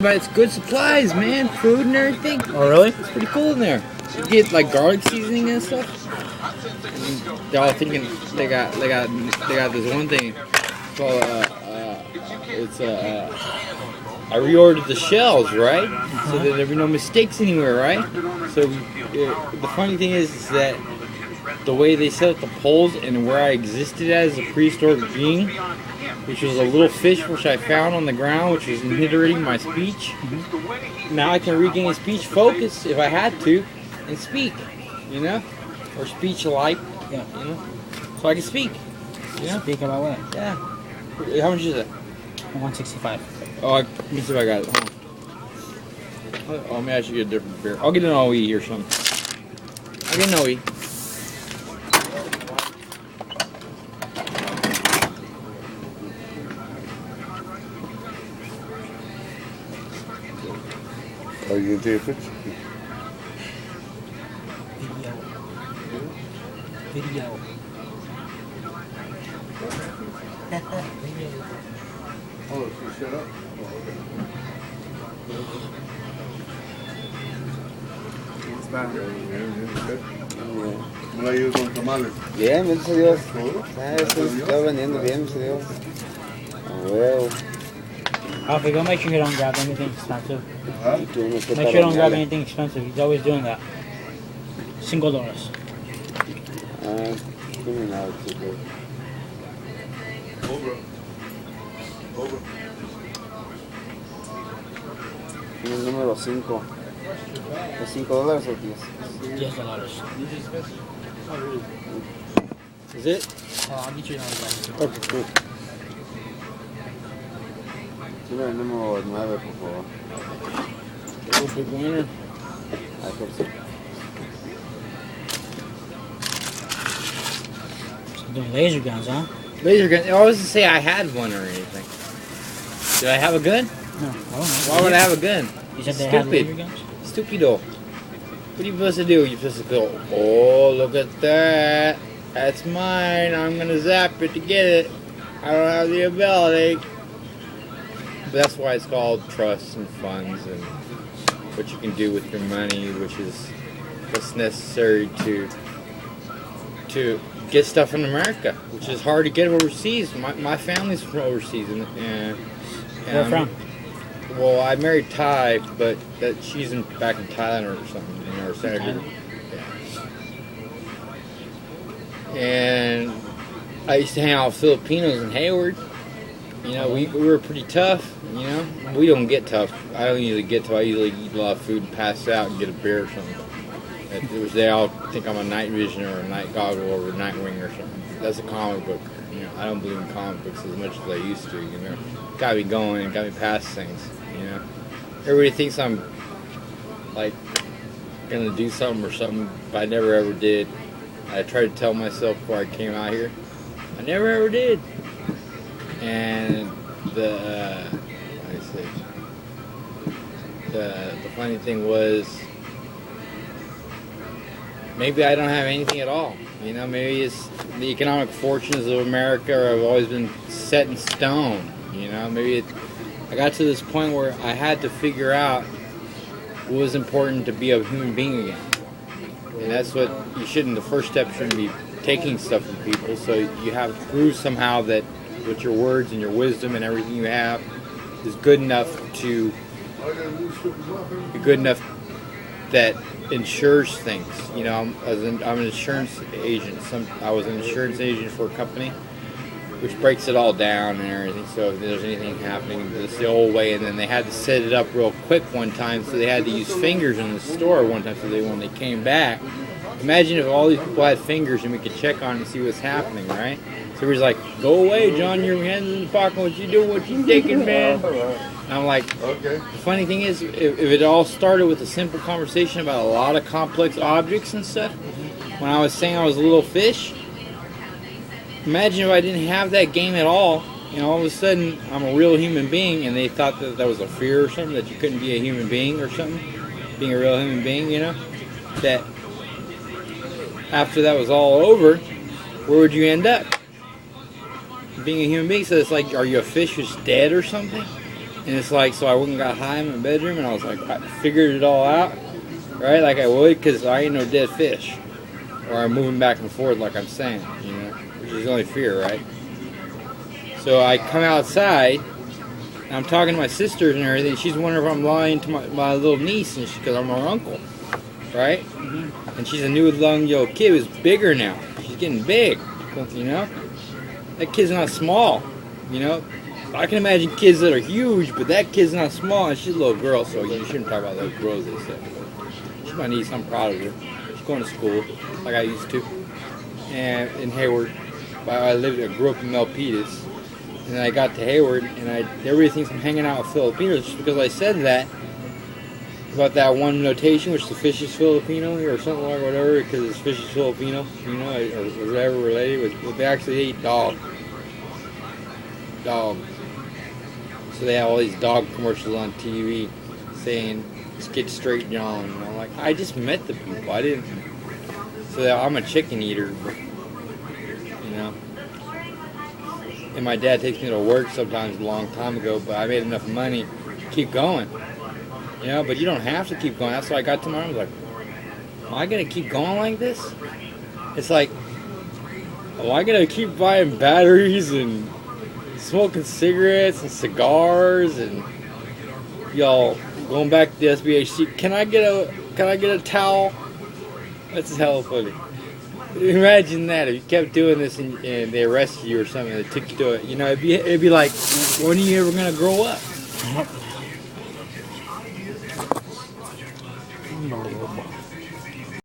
But it's good supplies, man. Food and everything. Oh, really? It's pretty cool in there. You get like garlic seasoning and stuff. And they're all thinking they got this one thing called I reordered the shells, right? So that there be no mistakes anywhere, right? So the funny thing is that the way they set up the poles and where I existed as a prehistoric being, which was a little fish which I found on the ground, which was inhibiting my speech. Now I can regain speech focus if I had to, and speak, you know, or speech alike, Yeah. you know, so I can speak. You know? Speak about what? Yeah. How much is it? 165. Oh, let me see if I got it. Hold on. Oh, maybe I should get a different beer. I'll get an OE or something. I'll get an OE. Are you gonna take a picture? Video. Oh, so shut up. ¿Cómo le ha ido con tamales? Bien, gracias a Dios. ¿Todo? Eso está vendiendo bien, gracias a Dios. A huevo. Alfie, go make sure you don't grab anything expensive. ¿Ah? Y tú no sé Make sure you don't grab anything expensive. He's always doing that. $5. Give me now, chico. Over. Over. Tiene el número 5. ¿Es $5 o 10? $10. Is it? Oh, I'll get you another one. Okay, cool. Tiene el número 9, por favor. Oh, big winner. Ahí por sí. Doing laser guns, huh? Laser gun. I wasn't say I had one or anything. Did I have a gun? No, I don't know. Why would I have a gun? You said they had Stupid. laser guns? Stupido. What are you supposed to do? You're supposed to go, oh, look at that. That's mine. I'm going to zap it to get it. I don't have the ability. But that's why it's called trust and funds and what you can do with your money, which is what's necessary to get stuff in America, which is hard to get overseas. My family's from overseas. And Where from? Well, I married Thai, but she's back in Thailand or something, you know, or Senegal. Yeah. And I used to hang out with Filipinos in Hayward. You know, we were pretty tough, you know. We don't get tough. I don't usually get tough. I usually eat a lot of food and pass out and get a beer or something. They all think I'm a night vision or a night goggle or a Nightwing or something. That's a comic book. You know, I don't believe in comic books as much as I used to, you know. Got me going, got me past things, you know. Everybody thinks I'm, like, gonna do something or something, but I never ever did. I tried to tell myself before I came out here, I never ever did. And the funny thing was, maybe I don't have anything at all. You know, maybe it's the economic fortunes of America have always been set in stone. You know, maybe I got to this point where I had to figure out what was important to be a human being again. And that's what you shouldn't, the first step shouldn't be taking stuff from people. So you have to prove somehow that with your words and your wisdom and everything you have is good enough to be good enough that insures things. You know, I'm an insurance agent. I was an insurance agent for a company, which breaks it all down and everything. So if there's anything happening, it's the old way. And then they had to set it up real quick one time, so they had to use fingers in the store one time. So when they came back, imagine if all these people had fingers and we could check on it and see what's happening, right? So he was like, "Go away, John. Your hands in the pocket. What you doing? What you taking, man?" And I'm like, okay. The funny thing is, if it all started with a simple conversation about a lot of complex objects and stuff, when I was saying I was a little fish, imagine if I didn't have that game at all, and all of a sudden I'm a real human being, and they thought that that was a fear or something, that you couldn't be a human being or something, being a real human being, you know? That after that was all over, where would you end up? Being a human being. So it's like, are you a fish who's dead or something? And it's like, so I went and got high in my bedroom, and I was like, I figured it all out, right? Like I would, because I ain't no dead fish. Or I'm moving back and forth like I'm saying, you know, which is the only fear, right? So I come outside, and I'm talking to my sisters and everything. She's wondering if I'm lying to my little niece, and because I'm her uncle, right? Mm-hmm. And she's a new young kid who's bigger now. She's getting big, you know? That kid's not small, you know? I can imagine kids that are huge, but that kid's not small, and she's a little girl, so you shouldn't talk about little girls, they said. She's my niece, I'm proud of her. She's going to school, like I used to. And in Hayward, I grew up in Milpitas, and I got to Hayward, and everybody thinks I'm hanging out with Filipinos just because I said that, about that one notation, which the fish is Filipino, or something like whatever, because it's fish is Filipino, you know, or whatever related, but they actually ate dog. Dog. So they have all these dog commercials on TV saying, "Let's get straight, John." And I'm like, I just met the people. I didn't. So I'm a chicken eater, but, you know. And my dad takes me to work sometimes a long time ago, but I made enough money to keep going. You know, but you don't have to keep going. That's why I got to my room. I was like, am I going to keep going like this? It's like, am I going to keep buying batteries and smoking cigarettes and cigars and y'all going back to the SBHC? Can I get a towel? That's hella funny. Imagine that if you kept doing this and they arrested you or something, they took you to it. You know, it'd be like, when are you ever gonna grow up?